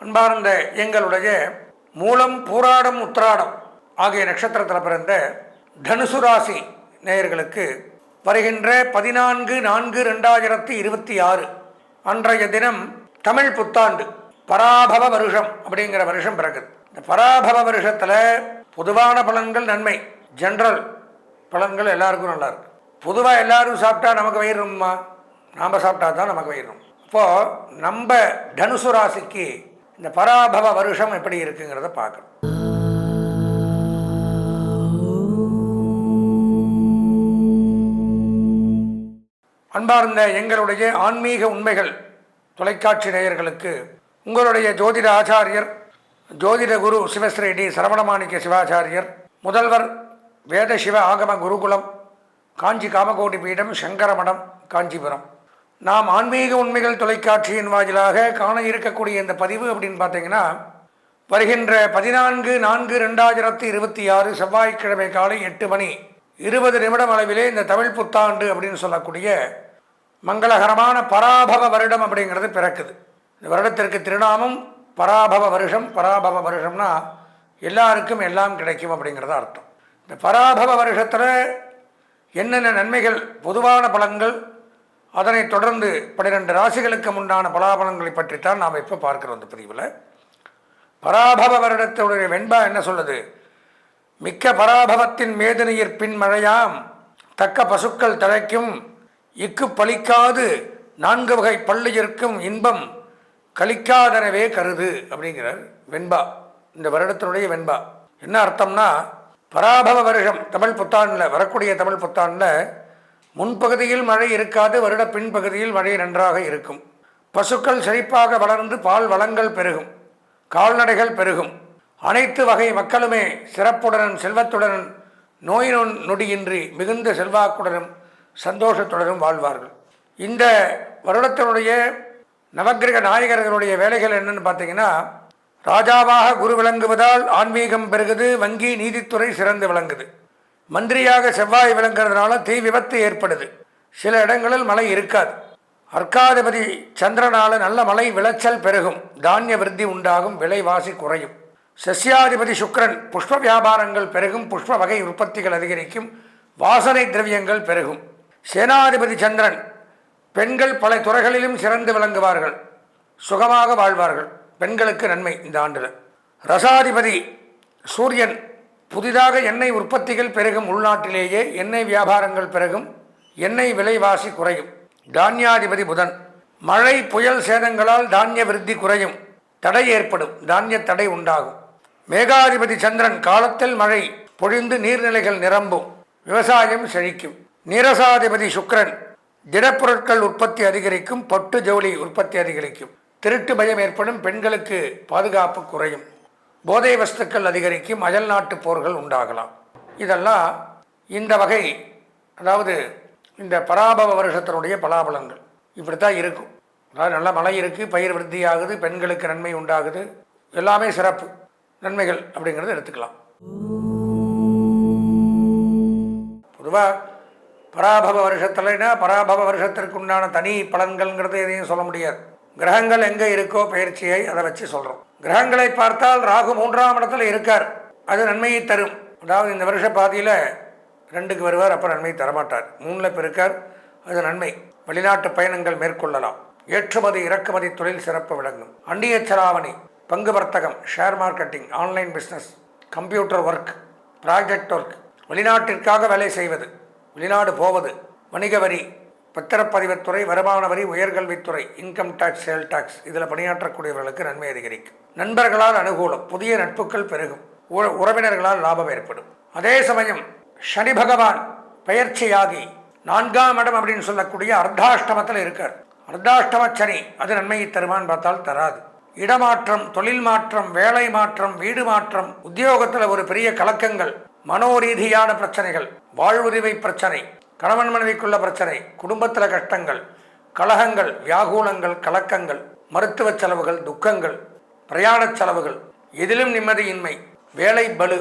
அன்பார்ந்த எங்களுடைய மூலம், பூராடம், உத்திராடம் ஆகிய நட்சத்திரத்தில் பிறந்த தனுசு ராசி நேயர்களுக்கு வருகின்ற 14/4/2026 அன்றைய தினம் தமிழ் புத்தாண்டு பராபவ வருஷம் அப்படிங்கிற வருஷம் பிறகுது. இந்த பராபவ வருஷத்தில் பொதுவான பலன்கள் நன்மை, ஜென்ரல் பலன்கள் எல்லாருக்கும் நல்லா இருக்கு. பொதுவாக எல்லாரும் சாப்பிட்டா நமக்கு வயிறுமா, நாம் சாப்பிட்டா தான் நமக்கு வயிறும். இப்போது நம்ம தனுசு ராசிக்கு இந்த பராபவ வருஷம் எப்படி இருக்குங்கிறத பார்க்கணும். அன்பார்ந்த எங்களுடைய ஆன்மீக உண்மைகள் தொலைக்காட்சி நேயர்களுக்கு உங்களுடைய ஜோதிட ஆச்சாரியர் ஜோதிட குரு சிவஸ்ரீ டி சரவணமாணிக்க சிவாச்சாரியர், முதல்வர் வேத சிவ ஆகம குருகுலம், காஞ்சி காமகோடி பீடம், சங்கரமடம், காஞ்சிபுரம். நாம் ஆன்மீக உண்மைகள் தொலைக்காட்சியின் வாயிலாக காண இருக்கக்கூடிய இந்த பதிவு அப்படின்னு பார்த்தீங்கன்னா, வருகின்ற 14/4/2026 செவ்வாய்க்கிழமை காலை 8:20 அளவிலே இந்த தமிழ் புத்தாண்டு அப்படின்னு சொல்லக்கூடிய மங்களகரமான பராபவ வருடம் அப்படிங்கிறது பிறக்குது. இந்த வருடத்திற்கு திருநாமம் பராபவ வருஷம். பராபவ வருஷம்னா எல்லாருக்கும் எல்லாம் கிடைக்கும் அப்படிங்கிறத அர்த்தம். இந்த பராபவ வருஷத்தில் என்னென்ன நன்மைகள், பொதுவான பலன்கள், அதனைத் தொடர்ந்து 12 ராசிகளுக்கு முன்னான பலாபலன்களை பற்றித்தான் நாம் இப்போ பார்க்கிறோம். இந்த பதிவில் பராபவ வருடத்துடைய வெண்பா என்ன சொல்லுது? மிக்க பராபவத்தின் மேதினியிற் பின் மழையாம் தக்க பசுக்கள் தழைக்கும் இக்கு பலிக்காது 4 வகை பள்ளியிற்கும் இன்பம் கலிக்காதனவே கருது அப்படிங்கிறார் வெண்பா. இந்த வருடத்தினுடைய வெண்பா என்ன அர்த்தம்னா, பராபவ வருஷம் தமிழ் புத்தாண்டில், வரக்கூடிய தமிழ் புத்தாண்டில் முன்பகுதியில் மழை இருக்காது, வருட பின்பகுதியில் மழை நன்றாக இருக்கும். பசுக்கள் செழிப்பாக வளர்ந்து பால் வளங்கள் பெருகும், கால்நடைகள் பெருகும். அனைத்து வகை மக்களுமே சிறப்புடனும் செல்வத்துடனும் நோய் நொடியின்றி மிகுந்த செல்வாக்குடனும் சந்தோஷத்துடனும் வாழ்வார்கள். இந்த வருடத்தினுடைய நவக்கிரக நாயகர்களுடைய வேலைகள் என்னன்னு பார்த்தீங்கன்னா, ராஜாவாக குரு விளங்குவதால் ஆன்மீகம் பெருகுது, வங்கி நீதித்துறை சிறந்து விளங்குது. மந்திரியாக செவ்வாய் விளங்குறதுனால தீ விபத்து ஏற்படுது, சில இடங்களில் மழை இருக்காது. அர்க்காதிபதி சந்திரனால நல்ல மழை விளைச்சல் பெருகும், தானிய விருத்தி உண்டாகும், விலைவாசி குறையும். சஸ்யாதிபதி சுக்கிரன் புஷ்ப வியாபாரங்கள் பெருகும், புஷ்ப வகை உற்பத்திகள் அதிகரிக்கும், வாசனை திரவியங்கள் பெருகும். சேனாதிபதி சந்திரன் பெண்கள் பல துறைகளிலும் சிறந்து விளங்குவார்கள், சுகமாக வாழ்வார்கள். பெண்களுக்கு நன்மை இந்த ஆண்டில். ரசாதிபதி சூரியன் புதிதாக எண்ணெய் உற்பத்திகள் பெருகும், உள்நாட்டிலேயே எண்ணெய் வியாபாரங்கள் பெருகும், எண்ணெய் விலைவாசி குறையும். தானியாதிபதி புதன் மழை புயல் சேதங்களால் தானிய விருத்தி குறையும், தடை ஏற்படும், தானிய தடை உண்டாகும். மேகாதிபதி சந்திரன் காலத்தில் மழை பொழிந்து நீர்நிலைகள் நிரம்பும், விவசாயம் செழிக்கும். நீரசாதிபதி சுக்கிரன் திடப்பொருட்கள் உற்பத்தி அதிகரிக்கும், பட்டு ஜவுளி உற்பத்தி அதிகரிக்கும். திருட்டு பயம் ஏற்படும், பெண்களுக்கு பாதுகாப்பு குறையும். போதை வஸ்துக்கள் அதிகரிக்கும், அயல் நாட்டு போர்கள் உண்டாகலாம். இதெல்லாம் இந்த வகை, அதாவது இந்த பராபவ வருஷத்தினுடைய பலாபலன்கள் இப்படித்தான் இருக்கும். அதாவது நல்ல மழை இருக்குது, பயிர் விருத்தி ஆகுது, பெண்களுக்கு நன்மை உண்டாகுது, எல்லாமே சிறப்பு நன்மைகள் அப்படிங்கிறத எடுத்துக்கலாம். பொதுவாக பராபவ வருஷத்துலனா பராபவ வருஷத்திற்கு உண்டான தனி பலன்கள்ங்கிறது எதையும் சொல்ல முடியாது. கிரகங்கள் எங்கே இருக்கோ பயிற்சியை அதை வச்சு சொல்கிறோம். கிரகங்களை பார்த்தால் ராகு 3ஆம் இடத்துல இருக்கார், அது நன்மையை தரும். அதாவது இந்த வருஷ பாதியில் 2க்கு வருவார், அப்புறம் நன்மை தரமாட்டார். 3ல் இப்போ இருக்கார், அது நன்மை. வெளிநாட்டு பயணங்கள் மேற்கொள்ளலாம். ஏற்றுமதி இறக்குமதி தொழில் சிறப்பு விளங்கும். அந்நிய செலாவணி, பங்கு வர்த்தகம், share marketing, online business, computer work, project work, வெளிநாட்டிற்காக வேலை செய்வது, வெளிநாடு போவது, வணிக வரி, பத்திரப்பதிவுத்துறை, வருமான வரி, உயர்கல்வித்துறை, இன்கம் டேக்ஸ், சேல் டேக்ஸ், இதில் பணியாற்றக்கூடியவர்களுக்கு நன்மை அதிகரிக்கும். நண்பர்களால் அனுகூலம், புதிய நட்புகள் பெருகும், உறவினர்களால் லாபம் ஏற்படும். அதே சமயம் சனி பகவான் பயிற்சியாகி 4ஆம் இடம் அப்படின்னு சொல்லக்கூடிய அர்த்தாஷ்டமத்தில் இருக்கார். அர்த்தாஷ்டம சனி அது நன்மையை தருமான்னு பார்த்தால் தராது. இடமாற்றம், தொழில் மாற்றம், வேலை மாற்றம், வீடு மாற்றம், உத்தியோகத்தில் ஒரு பெரிய கலக்கங்கள், மனோரீதியான பிரச்சனைகள், வாழ்வுரிமை பிரச்சனை, கணவன் மனைவிக்குள்ள பிரச்சனை, குடும்பத்தில் கஷ்டங்கள், கலகங்கள், வியாகுலங்கள், கலக்கங்கள், மருத்துவ செலவுகள், துக்கங்கள், பிரயாண செலவுகள், எதிலும் நிம்மதியின்மை, வேலை பளு,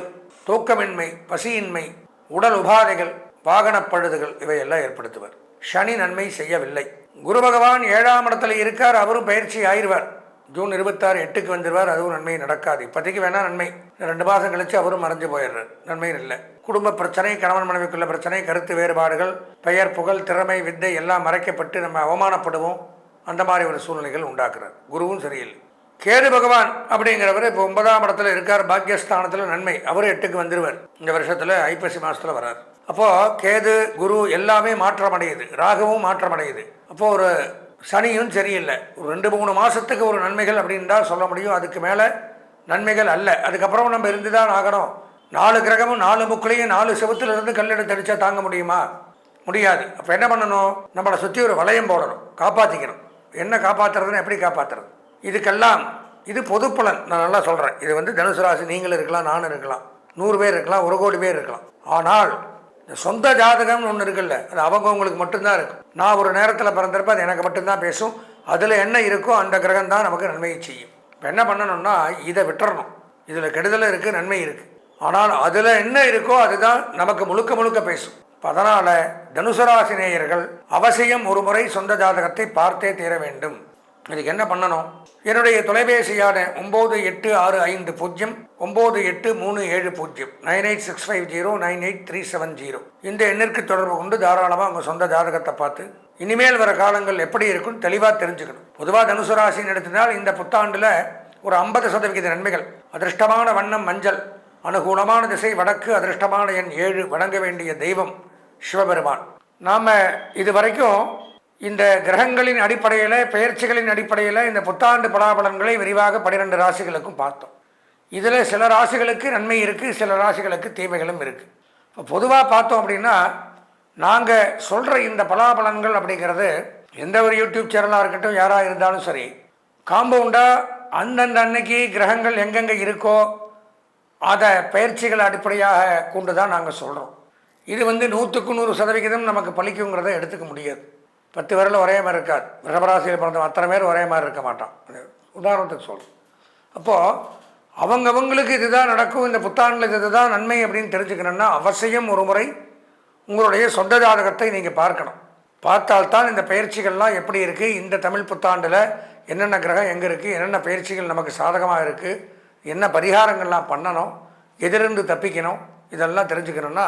தூக்கமின்மை, பசியின்மை, உடல் உபாதைகள், வாகனப் பழுதுகள் இவையெல்லாம் ஏற்படுத்துவர். சனி நன்மை செய்யவில்லை. குரு பகவான் 7ஆம் இடத்துல இருக்கார், அவரும் பயிற்சி ஆயிடுவார். ஜூன் 26 8க்கு வந்துடுவார், அதுவும் நன்மை நடக்காது. இப்போதைக்கு வேணால் நன்மை, 2 மாதம் கழித்து அவரும் மறைஞ்சு போயிடுறார், நன்மையும் இல்லை. குடும்ப பிரச்சனை, கணவன் மனைவிக்குள்ள பிரச்சனை, கருத்து வேறுபாடுகள், பெயர் புகழ் திறமை வித்தை எல்லாம் மறைக்கப்பட்டு நம்ம அவமானப்படுவோம், அந்த மாதிரி ஒரு சூழ்நிலைகள் உண்டாக்குறார். குருவும் சரியில்லை. கேது பகவான் அப்படிங்கிறவர் இப்போ 9ஆம் இடத்துல இருக்கார், பாக்கியஸ்தானத்தில் நன்மை, அவர் 8க்கு வந்துடுவார். இந்த வருஷத்தில் ஐப்பசி மாதத்தில் வர்றார். அப்போது கேது குரு எல்லாமே மாற்றமடையுது, ராகுவும் மாற்றமடையுது. அப்போது ஒரு சனியும் சரியில்லை. ஒரு 2-3 மாதத்துக்கு ஒரு நன்மைகள் அப்படின்னு தான் சொல்ல முடியும், அதுக்கு மேலே நன்மைகள் அல்ல. அதுக்கப்புறம் நம்ம இருந்து தான் ஆகணும். 4 கிரகமும் 4 முக்குலையும் 4 செவத்துல இருந்து கல்லெடுத்து அடித்தா தாங்க முடியுமா? முடியாது. அப்போ என்ன பண்ணணும்? நம்மளை சுற்றி ஒரு வளையம் போடணும், காப்பாற்றிக்கணும். என்ன காப்பாற்றுறதுன்னு, எப்படி காப்பாற்றுறது? இதுக்கெல்லாம் இது பொது பலன் நான் நல்லா சொல்கிறேன். இது வந்து தனுசு ராசி நீங்களும் இருக்கலாம், நானும் இருக்கலாம், 100 பேர் இருக்கலாம், 1 கோடி பேர் இருக்கலாம். ஆனால் இந்த சொந்த ஜாதகம்னு ஒன்று இருக்குல்ல, அது அவங்கவுங்களுக்கு மட்டும்தான் இருக்கும். நான் ஒரு நேரத்தில் பிறந்திருப்பேன், அது எனக்கு மட்டும்தான் பேசும். அதில் என்ன இருக்கோ அந்த கிரகம் தான் நமக்கு நன்மையை செய்யும். இப்போ என்ன பண்ணணும்னா இதை விட்டுறணும். இதில் கெடுதல் இருக்குது, நன்மை இருக்குது. ஆனால் அதில் என்ன இருக்கோ அதுதான் நமக்கு முழுக்க முழுக்க பேசும். அதனால் தனுசு ராசி நேயர்கள் அவசியம் ஒரு முறை சொந்த ஜாதகத்தை பார்த்தே தீர வேண்டும். இதுக்கு என்ன பண்ணணும்? என்னுடைய தொலைபேசியான 9865 9837 9865098370 இந்த எண்ணிற்கு தொடர்பு கொண்டு தாராளமாக உங்கள் சொந்த ஜாதகத்தை பார்த்து இனிமேல் வர காலங்கள் எப்படி இருக்குன்னு தெளிவாக தெரிஞ்சுக்கணும். பொதுவாக தனுசு ராசின்னு எடுத்தினால் இந்த புத்தாண்டில் ஒரு 50% நன்மைகள். அதிர்ஷ்டமான வண்ணம் மஞ்சள், அனுகூலமான திசை வடக்கு, அதிர்ஷ்டமான எண் 7, வணங்க வேண்டிய தெய்வம் சிவபெருமான். நாம் இது வரைக்கும் இந்த கிரகங்களின் அடிப்படையில், பெயர்ச்சிகளின் அடிப்படையில் இந்த புத்தாண்டு பலாபலன்களை விரிவாக 12 ராசிகளுக்கும் பார்த்தோம். இதில் சில ராசிகளுக்கு நன்மை இருக்குது, சில ராசிகளுக்கு தீமைகளும் இருக்குது. இப்போ பொதுவாக பார்த்தோம் அப்படின்னா, நாங்கள் சொல்கிற இந்த பலாபலன்கள் அப்படிங்கிறது எந்த ஒரு யூடியூப் சேனலாக இருக்கட்டும், யாராக இருந்தாலும் சரி, காம்பவுண்டாக அந்தந்த அன்னைக்கு கிரகங்கள் எங்கெங்கே இருக்கோ அதை பயிற்சிகளை அடிப்படையாக கொண்டு தான் நாங்கள் சொல்கிறோம். இது வந்து 100க்கு 100% நமக்கு பலிக்குங்கிறத எடுத்துக்க முடியாது. 10 பேரில் ஒரே மாதிரி இருக்காது. ரிஷபராசியில் பிறந்த அத்தனை பேர் ஒரே மாதிரி இருக்க மாட்டான். உதாரணத்துக்கு சொல்கிறோம். அப்போது அவங்கவுங்களுக்கு இதுதான் நடக்கும், இந்த புத்தாண்டில் இதுதான் நன்மை அப்படின்னு தெரிஞ்சுக்கணுன்னா அவசியம் ஒரு முறை உங்களுடைய சொந்த ஜாதகத்தை நீங்கள் பார்க்கணும். பார்த்தால்தான் இந்த பயிற்சிகள்லாம் எப்படி இருக்குது, இந்த தமிழ் புத்தாண்டில் என்னென்ன கிரகம் எங்கே இருக்குது, என்னென்ன பயிற்சிகள் நமக்கு சாதகமாக இருக்குது, என்ன பரிகாரங்கள்லாம் பண்ணணும், எதிலிருந்து தப்பிக்கணும், இதெல்லாம் தெரிஞ்சுக்கணுன்னா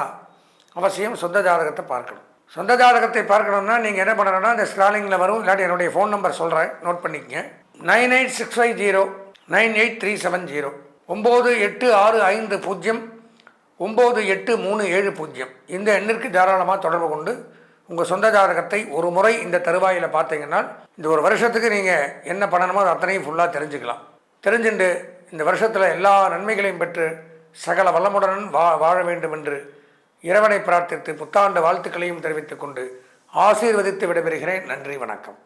அவசியம் சொந்த ஜாதகத்தை பார்க்கணும். சொந்த ஜாதகத்தை பார்க்கணுன்னா நீங்கள் என்ன பண்ணணும்னா, இந்த ஸ்க்ராலிங்கில் வரும், இல்லாட்டி என்னுடைய ஃபோன் நம்பர் சொல்கிறேன், நோட் பண்ணிக்கங்க. 9865098370 9865 9837 இந்த எண்ணிற்கு தாராளமாக தொடர்பு கொண்டு உங்கள் சொந்த ஜாதகத்தை ஒரு முறை இந்த தருவாயில் பார்த்தீங்கன்னா இந்த ஒரு வருஷத்துக்கு நீங்கள் என்ன பண்ணணுமோ அது அத்தனையும் ஃபுல்லாக தெரிஞ்சுக்கலாம். தெரிஞ்சுட்டு இந்த வருஷத்தில் எல்லா நன்மைகளையும் பெற்று சகல வளமுடன் வாழ வேண்டும் என்று இறைவனை பிரார்த்தித்து புத்தாண்டு வாழ்த்துக்களையும் தெரிவித்துக் கொண்டு ஆசீர்வதித்து விடைபெறுகிறேன். நன்றி, வணக்கம்.